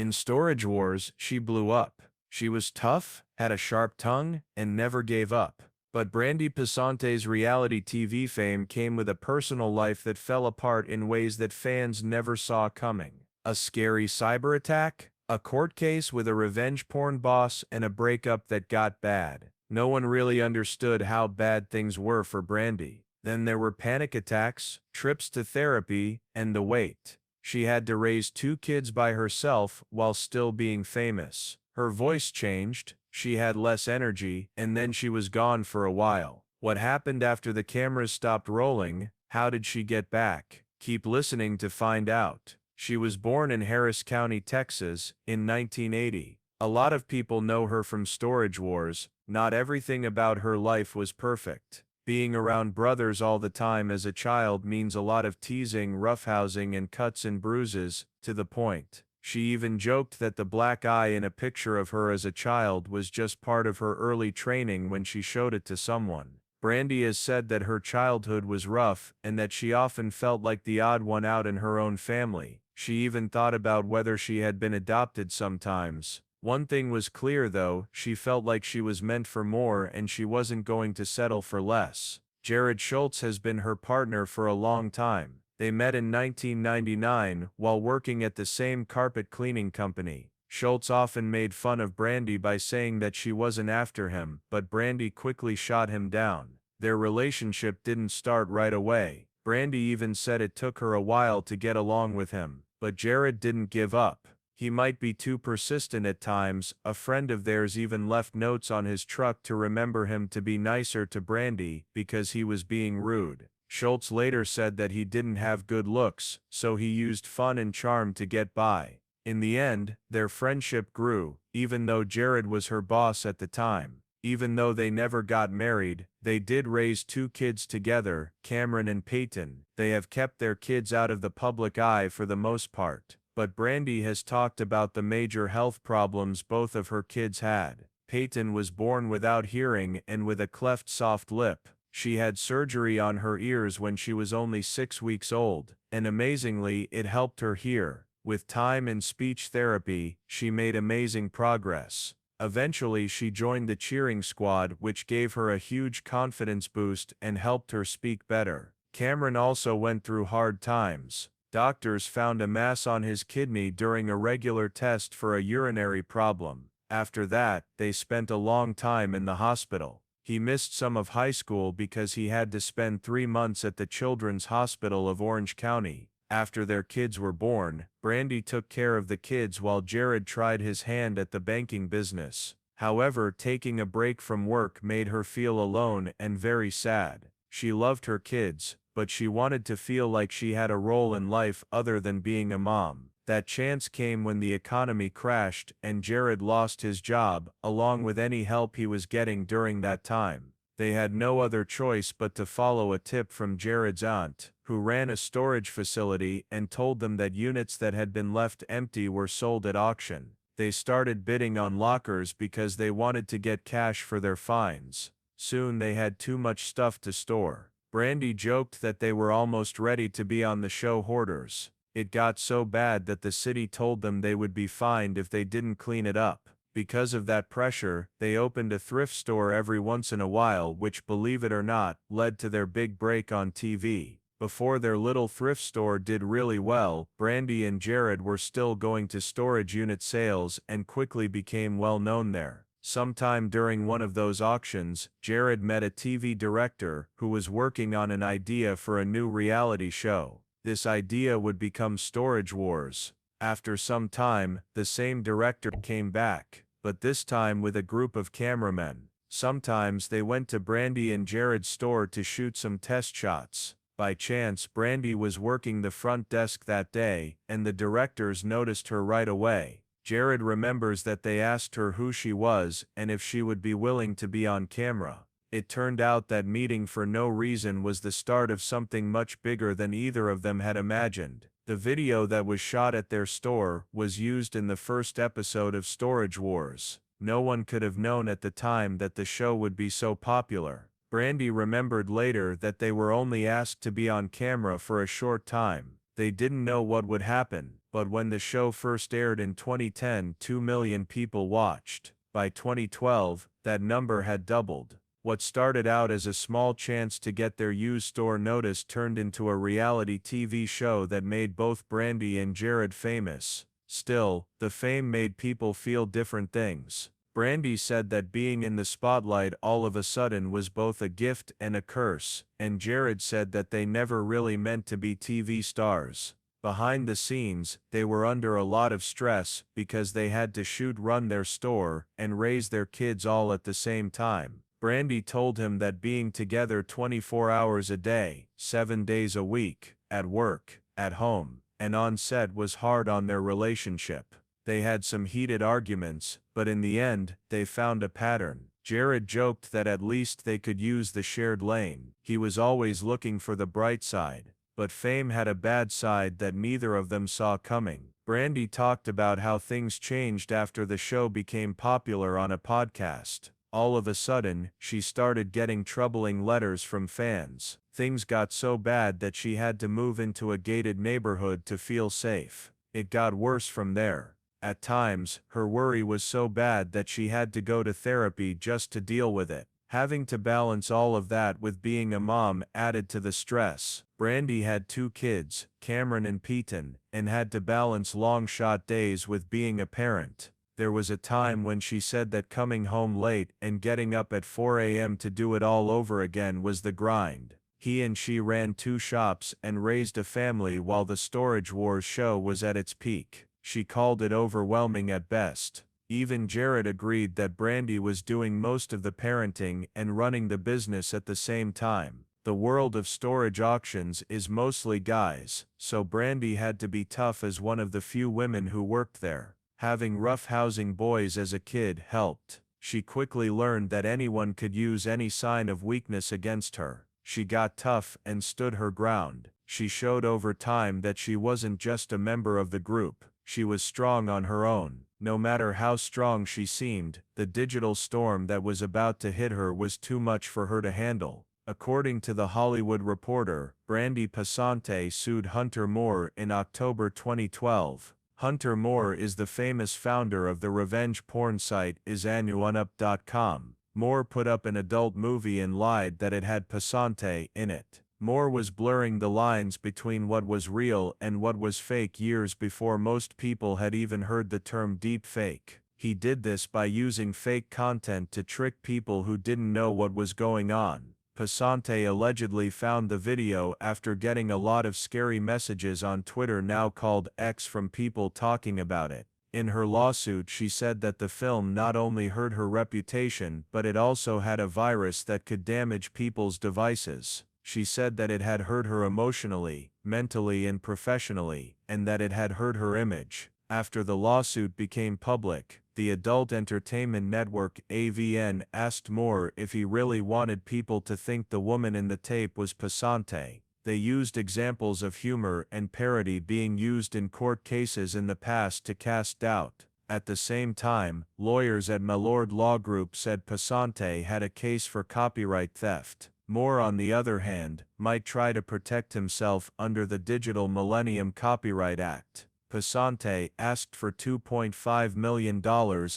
In Storage Wars, she blew up. She was tough, had a sharp tongue, and never gave up. But Brandi Passante's reality TV fame came with a personal life that fell apart in ways that fans never saw coming. A scary cyber attack, a court case with a revenge porn boss, and a breakup that got bad. No one really understood how bad things were for Brandi. Then there were panic attacks, trips to therapy, and the wait. She had to raise 2 kids by herself while still being famous. Her voice changed, she had less energy, and then she was gone for a while. What happened after the cameras stopped rolling? How did she get back? Keep listening to find out. She was born in Harris County, Texas, in 1980. A lot of people know her from Storage Wars. Not everything about her life was perfect. Being around brothers all the time as a child means a lot of teasing, roughhousing, and cuts and bruises, to the point. She even joked that the black eye in a picture of her as a child was just part of her early training when she showed it to someone. Brandi has said that her childhood was rough and that she often felt like the odd one out in her own family. She even thought about whether she had been adopted sometimes. One thing was clear though, she felt like she was meant for more and she wasn't going to settle for less. Jared Schultz has been her partner for a long time. They met in 1999 while working at the same carpet cleaning company. Schultz often made fun of Brandi by saying that she wasn't after him, but Brandi quickly shot him down. Their relationship didn't start right away. Brandi even said it took her a while to get along with him, but Jared didn't give up. He might be too persistent at times. A friend of theirs even left notes on his truck to remember him to be nicer to Brandi because he was being rude. Schultz later said that he didn't have good looks, so he used fun and charm to get by. In the end, their friendship grew, even though Jared was her boss at the time. Even though they never got married, they did raise 2 kids together, Cameron and Peyton. They have kept their kids out of the public eye for the most part. But Brandi has talked about the major health problems both of her kids had. Peyton was born without hearing and with a cleft soft lip. She had surgery on her ears when she was only 6 weeks old, and amazingly it helped her hear. With time and speech therapy, she made amazing progress. Eventually she joined the cheering squad, which gave her a huge confidence boost and helped her speak better. Cameron also went through hard times. Doctors found a mass on his kidney during a regular test for a urinary problem. After that, they spent a long time in the hospital. He missed some of high school because he had to spend 3 months at the Children's Hospital of Orange County. After their kids were born, Brandi took care of the kids while Jared tried his hand at the banking business. However, taking a break from work made her feel alone and very sad. She loved her kids, but she wanted to feel like she had a role in life other than being a mom. That chance came when the economy crashed and Jared lost his job, along with any help he was getting during that time. They had no other choice but to follow a tip from Jared's aunt, who ran a storage facility and told them that units that had been left empty were sold at auction. They started bidding on lockers because they wanted to get cash for their fines. Soon they had too much stuff to store. Brandi joked that they were almost ready to be on the show Hoarders. It got so bad that the city told them they would be fined if they didn't clean it up. Because of that pressure, they opened a thrift store every once in a while, which, believe it or not, led to their big break on TV. Before their little thrift store did really well, Brandi and Jared were still going to storage unit sales and quickly became well known there. Sometime during one of those auctions, Jared met a TV director who was working on an idea for a new reality show. This idea would become Storage Wars. After some time, the same director came back, but this time with a group of cameramen. Sometimes they went to Brandi and Jared's store to shoot some test shots. By chance, Brandi was working the front desk that day, and the directors noticed her right away. Jared remembers that they asked her who she was and if she would be willing to be on camera. It turned out that meeting for no reason was the start of something much bigger than either of them had imagined. The video that was shot at their store was used in the first episode of Storage Wars. No one could have known at the time that the show would be so popular. Brandi remembered later that they were only asked to be on camera for a short time. They didn't know what would happen. But when the show first aired in 2010, 2 million people watched. By 2012, that number had doubled. What started out as a small chance to get their used store noticed turned into a reality TV show that made both Brandi and Jared famous. Still, the fame made people feel different things. Brandi said that being in the spotlight all of a sudden was both a gift and a curse, and Jared said that they never really meant to be TV stars. Behind the scenes, they were under a lot of stress because they had to run their store, and raise their kids all at the same time. Brandi told him that being together 24 hours a day, 7 days a week, at work, at home, and on set was hard on their relationship. They had some heated arguments, but in the end, they found a pattern. Jared joked that at least they could use the shared lane. He was always looking for the bright side. But fame had a bad side that neither of them saw coming. Brandi talked about how things changed after the show became popular on a podcast. All of a sudden, she started getting troubling letters from fans. Things got so bad that she had to move into a gated neighborhood to feel safe. It got worse from there. At times, her worry was so bad that she had to go to therapy just to deal with it. Having to balance all of that with being a mom added to the stress. Brandi had 2 kids, Cameron and Peyton, and had to balance long-shot days with being a parent. There was a time when she said that coming home late and getting up at 4 a.m. to do it all over again was the grind. He and she ran 2 shops and raised a family while the Storage Wars show was at its peak. She called it overwhelming at best. Even Jared agreed that Brandi was doing most of the parenting and running the business at the same time. The world of storage auctions is mostly guys, so Brandi had to be tough as one of the few women who worked there. Having roughhousing boys as a kid helped. She quickly learned that anyone could use any sign of weakness against her. She got tough and stood her ground. She showed over time that she wasn't just a member of the group. She was strong on her own. No matter how strong she seemed, the digital storm that was about to hit her was too much for her to handle. According to The Hollywood Reporter, Brandi Passante sued Hunter Moore in October 2012. Hunter Moore is the famous founder of the revenge porn site isanuanup.com. Moore put up an adult movie and lied that it had Passante in it. Moore was blurring the lines between what was real and what was fake years before most people had even heard the term deep fake. He did this by using fake content to trick people who didn't know what was going on. Passante allegedly found the video after getting a lot of scary messages on Twitter, now called X, from people talking about it. In her lawsuit, she said that the film not only hurt her reputation, but it also had a virus that could damage people's devices. She said that it had hurt her emotionally, mentally and professionally, and that it had hurt her image. After the lawsuit became public, the adult entertainment network AVN asked Moore if he really wanted people to think the woman in the tape was Passante. They used examples of humor and parody being used in court cases in the past to cast doubt. At the same time, lawyers at Malord Law Group said Passante had a case for copyright theft. Moore, on the other hand, might try to protect himself under the Digital Millennium Copyright Act. Passante asked for $2.5 million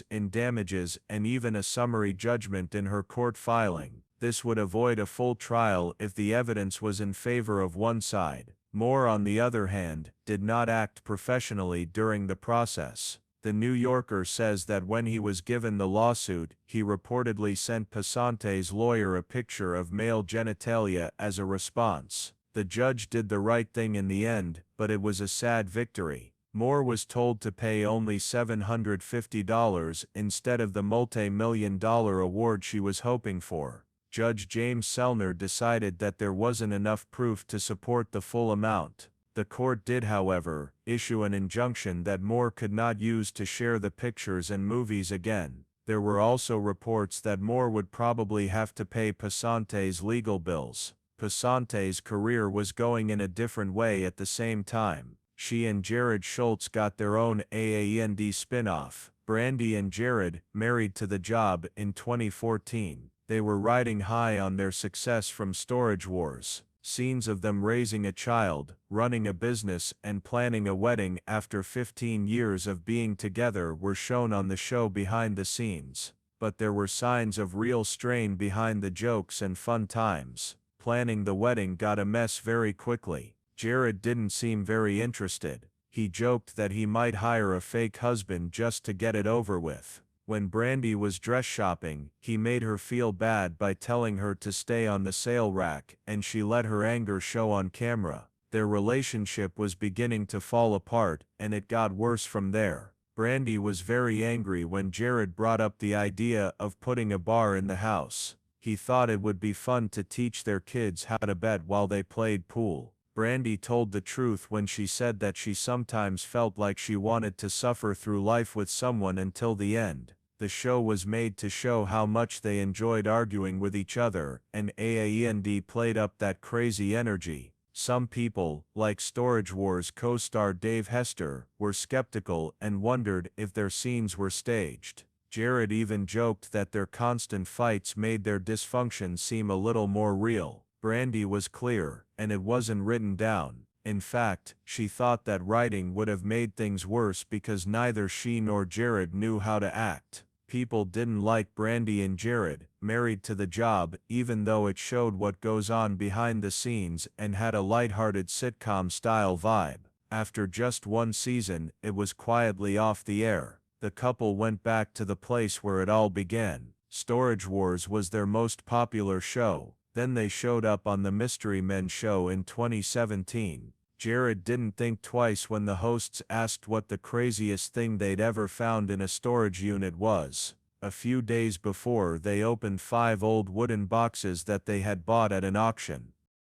in damages and even a summary judgment in her court filing. This would avoid a full trial if the evidence was in favor of one side. Moore, on the other hand, did not act professionally during the process. The New Yorker says that when he was given the lawsuit, he reportedly sent Passante's lawyer a picture of male genitalia as a response. The judge did the right thing in the end, but it was a sad victory. Moore was told to pay only $750 instead of the multi-million-dollar award she was hoping for. Judge James Selner decided that there wasn't enough proof to support the full amount. The court did, however, issue an injunction that Moore could not use to share the pictures and movies again. There were also reports that Moore would probably have to pay Passante's legal bills. Passante's career was going in a different way at the same time. She and Jared Schultz got their own AAND spin-off. Brandi and Jared, married to the job, in 2014. They were riding high on their success from Storage Wars. Scenes of them raising a child, running a business, and planning a wedding after 15 years of being together were shown on the show behind the scenes. But there were signs of real strain behind the jokes and fun times. Planning the wedding got a mess very quickly. Jared didn't seem very interested. He joked that he might hire a fake husband just to get it over with. When Brandi was dress shopping, he made her feel bad by telling her to stay on the sale rack, and she let her anger show on camera. Their relationship was beginning to fall apart, and it got worse from there. Brandi was very angry when Jared brought up the idea of putting a bar in the house. He thought it would be fun to teach their kids how to bet while they played pool. Brandi told the truth when she said that she sometimes felt like she wanted to suffer through life with someone until the end. The show was made to show how much they enjoyed arguing with each other, and AAEND played up that crazy energy. Some people, like Storage Wars co-star Dave Hester, were skeptical and wondered if their scenes were staged. Jared even joked that their constant fights made their dysfunction seem a little more real. Brandi was clear, and it wasn't written down. In fact, she thought that writing would have made things worse because neither she nor Jared knew how to act. People didn't like Brandi and Jared, married to the job, even though it showed what goes on behind the scenes and had a lighthearted sitcom-style vibe. After just one season, it was quietly off the air. The couple went back to the place where it all began. Storage Wars was their most popular show. Then they showed up on the Mystery Men show in 2017. Jared didn't think twice when the hosts asked what the craziest thing they'd ever found in a storage unit was. A few days before, they opened 5 old wooden boxes that they had bought at an auction.